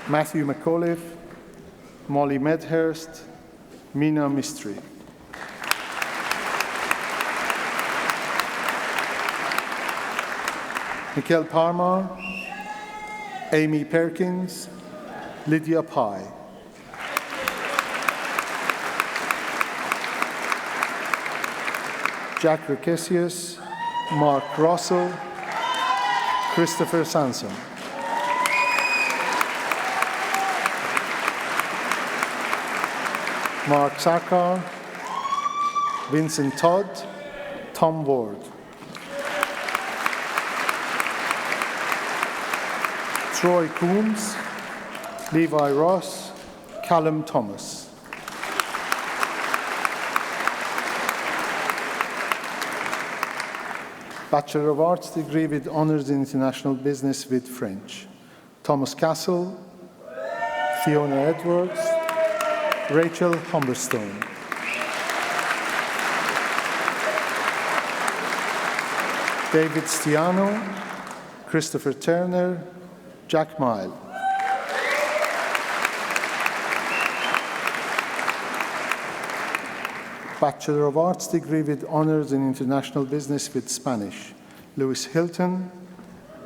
Matthew McAuliffe, Molly Medhurst, Mina Mistry. Mikkel Parmar, Amy Perkins, Lydia Pye. Jack Ricesius, Mark Russell, Christopher Sanson. Mark Sarkar, Vincent Todd, Tom Ward. Troy Coombs, Levi Ross, Callum Thomas. Bachelor of Arts degree with honours in International Business with French. Thomas Castle, Fiona Edwards, Rachel Humberstone. David Stiano, Christopher Turner, Jack Mile. Bachelor of Arts degree with honours in International Business with Spanish. Louis Hilton,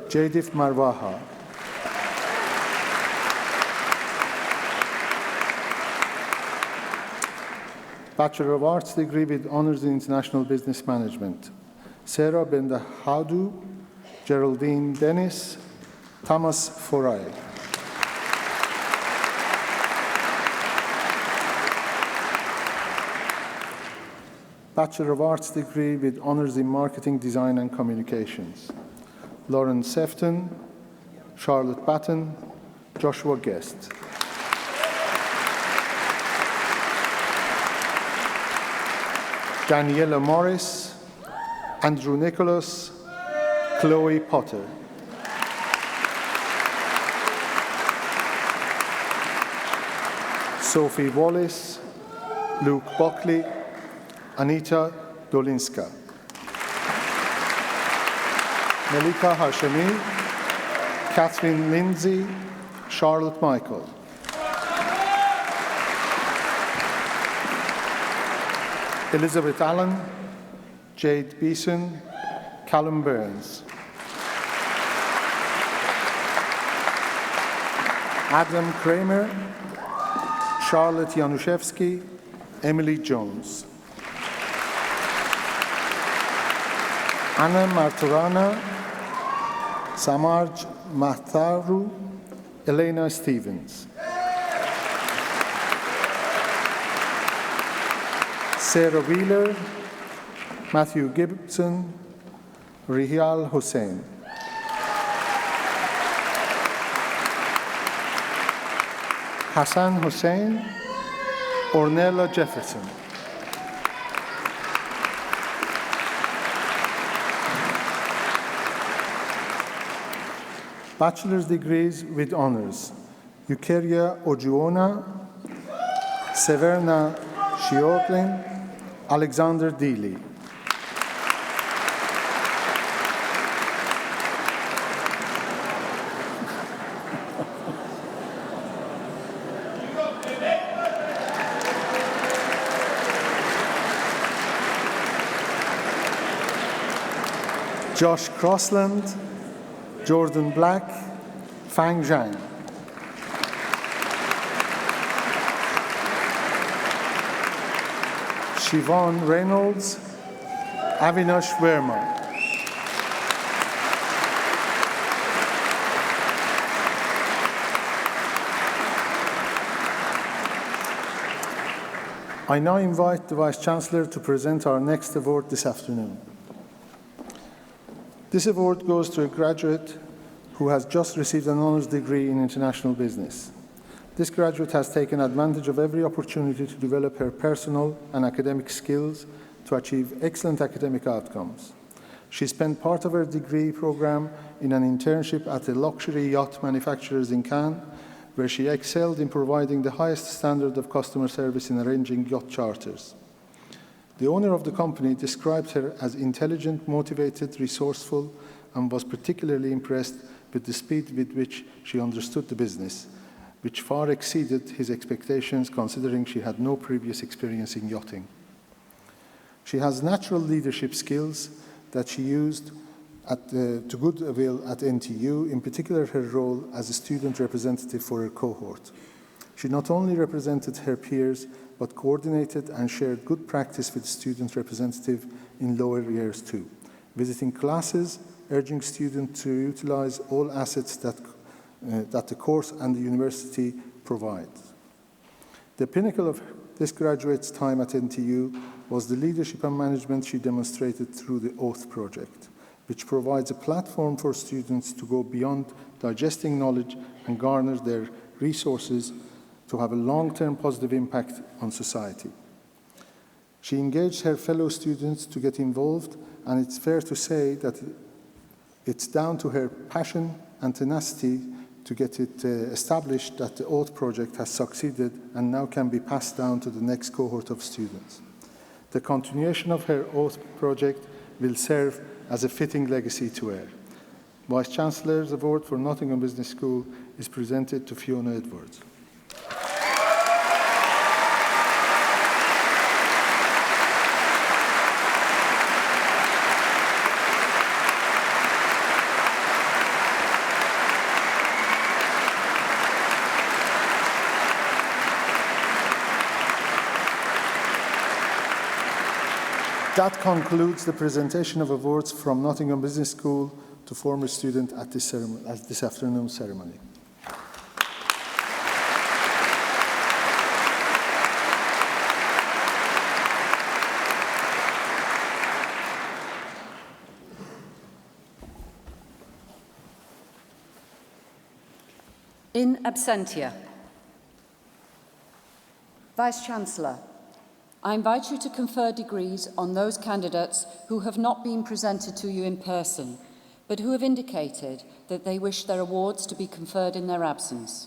Jadif Marwaha. Bachelor of Arts degree with honours in International Business Management. Sarah Bendahadu, Geraldine Dennis, Thomas Foray. Bachelor of Arts degree with honors in Marketing, Design and Communications. Lauren Sefton, Charlotte Batten, Joshua Guest. Daniela Morris, Andrew Nicholas, Chloe Potter. Sophie Wallace, Luke Buckley, Anita Dolinska. Melika Hashemi, Catherine Lindsay, Charlotte Michael. Elizabeth Allen, Jade Beeson, Callum Burns. Adam Kramer, Charlotte Januszewski, Emily Jones. Anna Martorana, Samarj Matharu, Elena Stevens. Sarah Wheeler, Matthew Gibson, Rihal Hussain. Hassan Hussain, Ornella Jefferson. Bachelor's degrees with honors. Eukeria Ojuona, Severna Shioglin, Alexander Deely. Josh Crossland, Jordan Black, Fang Zhang. Siobhan Reynolds, Avinash Verma. I now invite the Vice-Chancellor to present our next award this afternoon. This award goes to a graduate who has just received an honours degree in international business. This graduate has taken advantage of every opportunity to develop her personal and academic skills to achieve excellent academic outcomes. She spent part of her degree program in an internship at a luxury yacht manufacturers in Cannes, where she excelled in providing the highest standard of customer service in arranging yacht charters. The owner of the company described her as intelligent, motivated, resourceful, and was particularly impressed with the speed with which she understood the business, which far exceeded his expectations considering she had no previous experience in yachting. She has natural leadership skills that she used to good avail at NTU, in particular her role as a student representative for her cohort. She not only represented her peers, but coordinated and shared good practice with student representatives in lower years too, visiting classes, urging students to utilize all assets that the course and the university provides. The pinnacle of this graduate's time at NTU was the leadership and management she demonstrated through the Oath project, which provides a platform for students to go beyond digesting knowledge and garner their resources to have a long-term positive impact on society. She engaged her fellow students to get involved, and it's fair to say that it's down to her passion and tenacity to get it established that the Oath project has succeeded and now can be passed down to the next cohort of students. The continuation of her Oath project will serve as a fitting legacy to her. Vice-Chancellor's Award for Nottingham Business School is presented to Fiona Edwards. That concludes the presentation of awards from Nottingham Business School to former student at this afternoon's ceremony. In absentia. Vice-Chancellor, I invite you to confer degrees on those candidates who have not been presented to you in person, but who have indicated that they wish their awards to be conferred in their absence.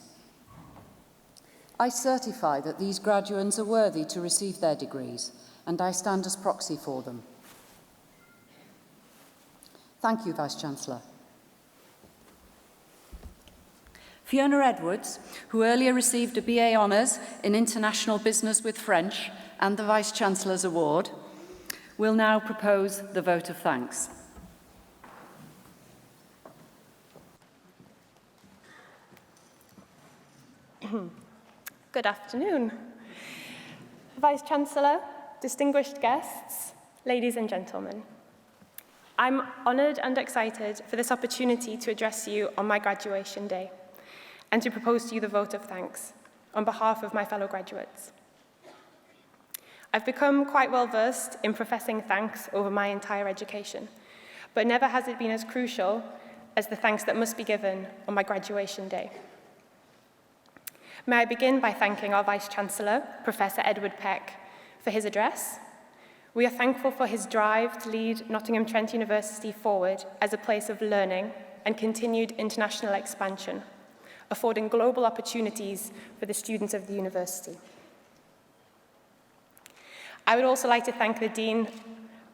I certify that these graduates are worthy to receive their degrees, and I stand as proxy for them. Thank you, Vice-Chancellor. Fiona Edwards, who earlier received a BA Honours in International Business with French and the Vice-Chancellor's Award, will now propose the vote of thanks. Good afternoon. Vice-Chancellor, distinguished guests, ladies and gentlemen. I'm honoured and excited for this opportunity to address you on my graduation day and to propose to you the vote of thanks on behalf of my fellow graduates. I've become quite well versed in professing thanks over my entire education, but never has it been as crucial as the thanks that must be given on my graduation day. May I begin by thanking our Vice-Chancellor, Professor Edward Peck, for his address. We are thankful for his drive to lead Nottingham Trent University forward as a place of learning and continued international expansion, affording global opportunities for the students of the university. I would also like to thank the Dean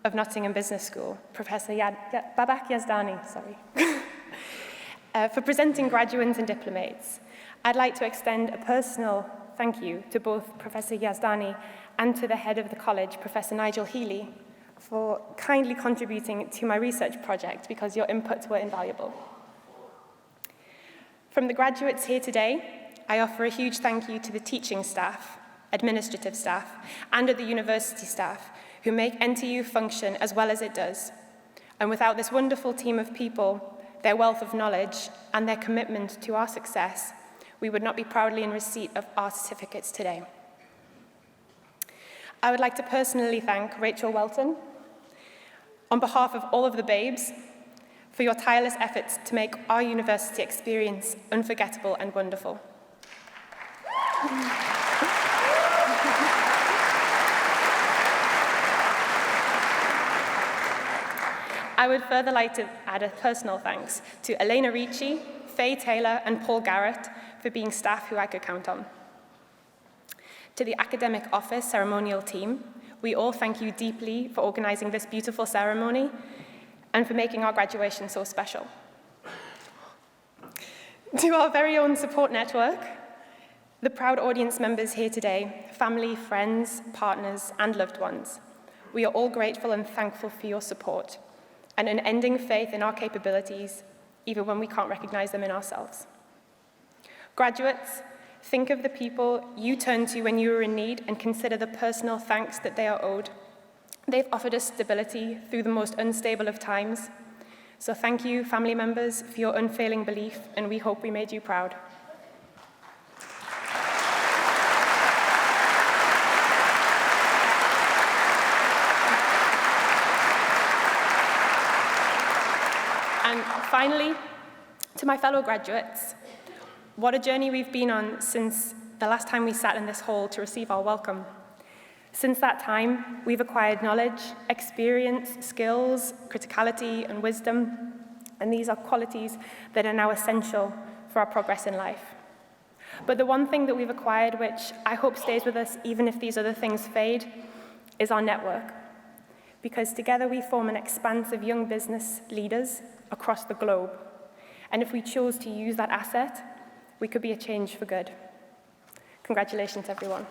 of Nottingham Business School, Professor Babak Yazdani, for presenting graduates and diplomates. I'd like to extend a personal thank you to both Professor Yazdani and to the head of the college, Professor Nigel Healy, for kindly contributing to my research project because your inputs were invaluable. From the graduates here today, I offer a huge thank you to the teaching staff, administrative staff, and the university staff who make NTU function as well as it does. And without this wonderful team of people, their wealth of knowledge, and their commitment to our success, we would not be proudly in receipt of our certificates today. I would like to personally thank Rachel Welton, on behalf of all of the babes, for your tireless efforts to make our university experience unforgettable and wonderful. I would further like to add a personal thanks to Elena Ricci, Faye Taylor, and Paul Garrett for being staff who I could count on. To the Academic Office ceremonial team, we all thank you deeply for organising this beautiful ceremony and for making our graduation so special. To our very own support network, the proud audience members here today, family, friends, partners, and loved ones, we are all grateful and thankful for your support and unending faith in our capabilities, even when we can't recognise them in ourselves. Graduates, think of the people you turn to when you are in need and consider the personal thanks that they are owed. They've offered us stability through the most unstable of times. So thank you, family members, for your unfailing belief, and we hope we made you proud. And finally, to my fellow graduates, what a journey we've been on since the last time we sat in this hall to receive our welcome. Since that time, we've acquired knowledge, experience, skills, criticality, and wisdom, and these are qualities that are now essential for our progress in life. But the one thing that we've acquired, which I hope stays with us even if these other things fade, is our network. Because together we form an expanse of young business leaders across the globe. And if we chose to use that asset, we could be a change for good. Congratulations, everyone.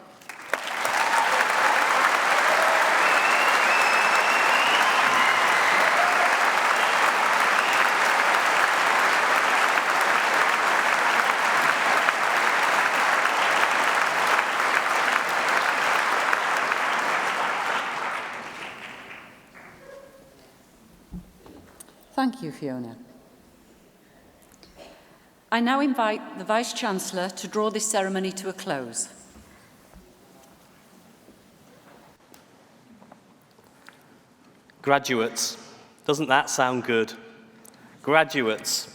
Thank you, Fiona. I now invite the Vice-Chancellor to draw this ceremony to a close. Graduates, doesn't that sound good? Graduates,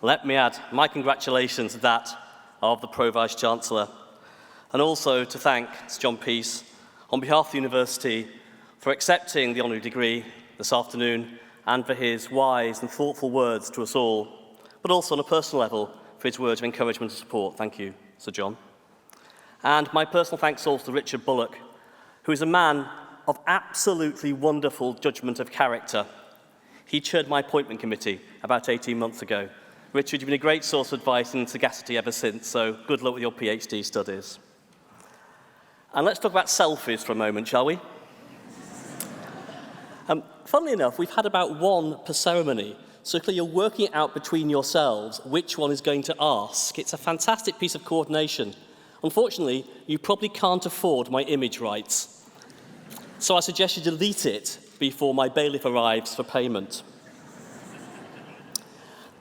let me add my congratulations to that of the Pro-Vice-Chancellor, and also to thank Sir John Peace on behalf of the University for accepting the honorary degree this afternoon and for his wise and thoughtful words to us all, but also on a personal level for his words of encouragement and support. Thank you, Sir John. And my personal thanks also to Richard Bullock, who is a man of absolutely wonderful judgment of character. He chaired my appointment committee about 18 months ago. Richard, you've been a great source of advice and sagacity ever since, so good luck with your PhD studies. And let's talk about selfies for a moment, shall we? Funnily enough, we've had about one per ceremony, so clearly you're working it out between yourselves which one is going to ask. It's a fantastic piece of coordination. Unfortunately, you probably can't afford my image rights, so I suggest you delete it before my bailiff arrives for payment.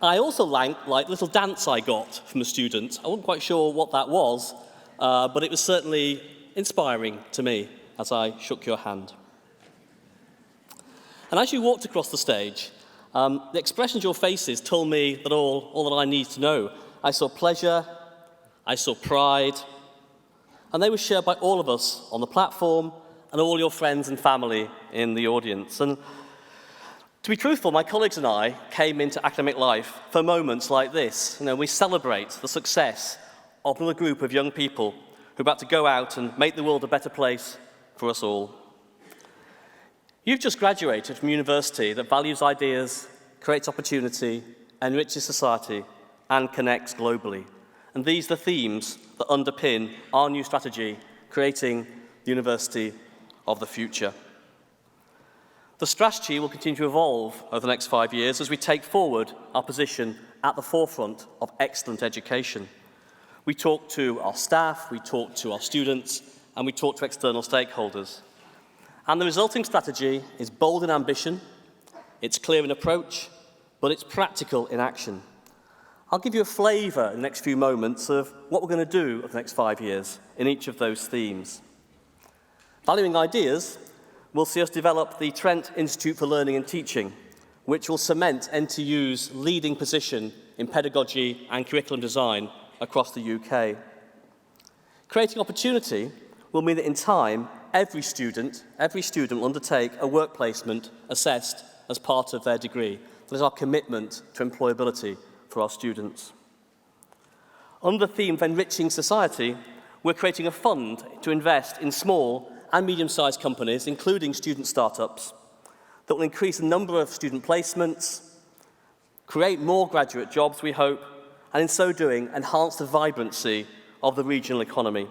I also like the little dance I got from a student. I wasn't quite sure what that was, but it was certainly inspiring to me as I shook your hand. And as you walked across the stage, the expressions of your faces told me that all that I need to know. I saw pleasure, I saw pride, and they were shared by all of us on the platform and all your friends and family in the audience. And to be truthful, my colleagues and I came into academic life for moments like this. We celebrate the success of another group of young people who are about to go out and make the world a better place for us all. You've just graduated from a university that values ideas, creates opportunity, enriches society, and connects globally. And these are the themes that underpin our new strategy, creating the University of the Future. The strategy will continue to evolve over the next 5 years as we take forward our position at the forefront of excellent education. We talk to our staff, we talk to our students, and we talk to external stakeholders. And the resulting strategy is bold in ambition, it's clear in approach, but it's practical in action. I'll give you a flavour in the next few moments of what we're going to do over the next 5 years in each of those themes. Valuing ideas will see us develop the Trent Institute for Learning and Teaching, which will cement NTU's leading position in pedagogy and curriculum design across the UK. Creating opportunity will mean that in time, every student will undertake a work placement assessed as part of their degree. That is our commitment to employability for our students. Under the theme of enriching society, we're creating a fund to invest in small and medium-sized companies, including student startups, that will increase the number of student placements, create more graduate jobs, we hope, and in so doing, enhance the vibrancy of the regional economy.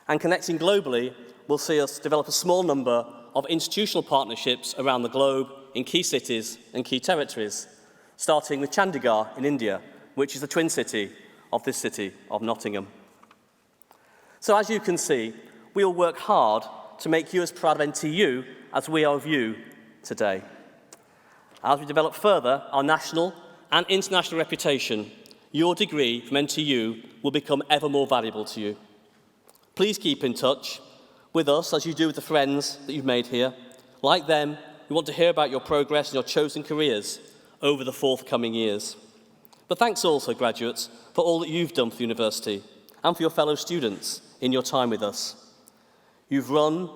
And connecting globally will see us develop a small number of institutional partnerships around the globe in key cities and key territories, starting with Chandigarh in India, which is the twin city of this city of Nottingham. So as you can see, we will work hard to make you as proud of NTU as we are of you today. As we develop further our national and international reputation, your degree from NTU will become ever more valuable to you. Please keep in touch with us as you do with the friends that you've made here. Like them, we want to hear about your progress and your chosen careers over the forthcoming years. But thanks also, graduates, for all that you've done for the university and for your fellow students in your time with us. You've run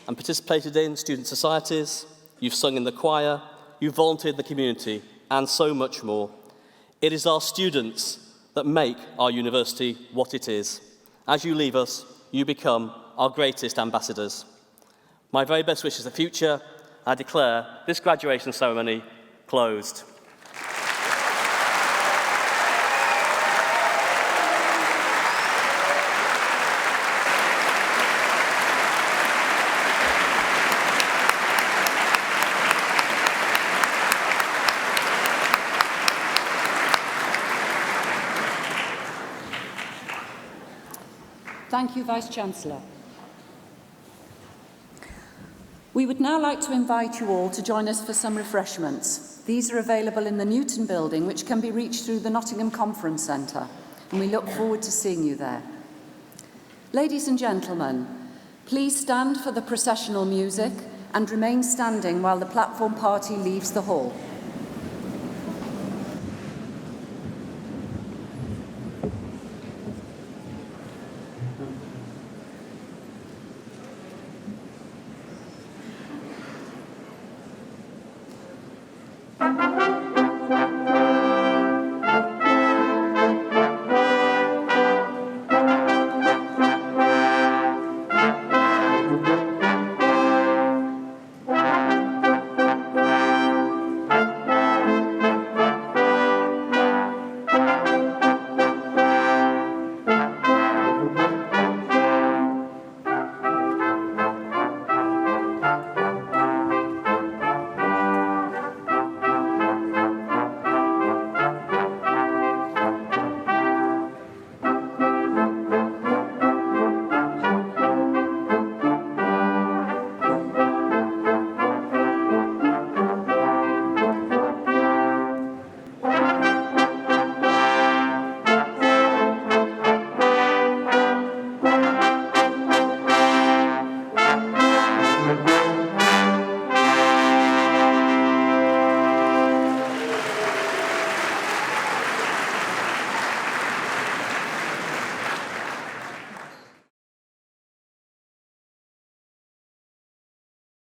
and participated in student societies, you've sung in the choir, you've volunteered in the community, and so much more. It is our students that make our university what it is. As you leave us, you become our greatest ambassadors. My very best wishes for the future. I declare this graduation ceremony closed. Thank you, Vice-Chancellor. We would now like to invite you all to join us for some refreshments. These are available in the Newton building, which can be reached through the Nottingham Conference Centre, and we look forward to seeing you there. Ladies and gentlemen, please stand for the processional music and remain standing while the platform party leaves the hall.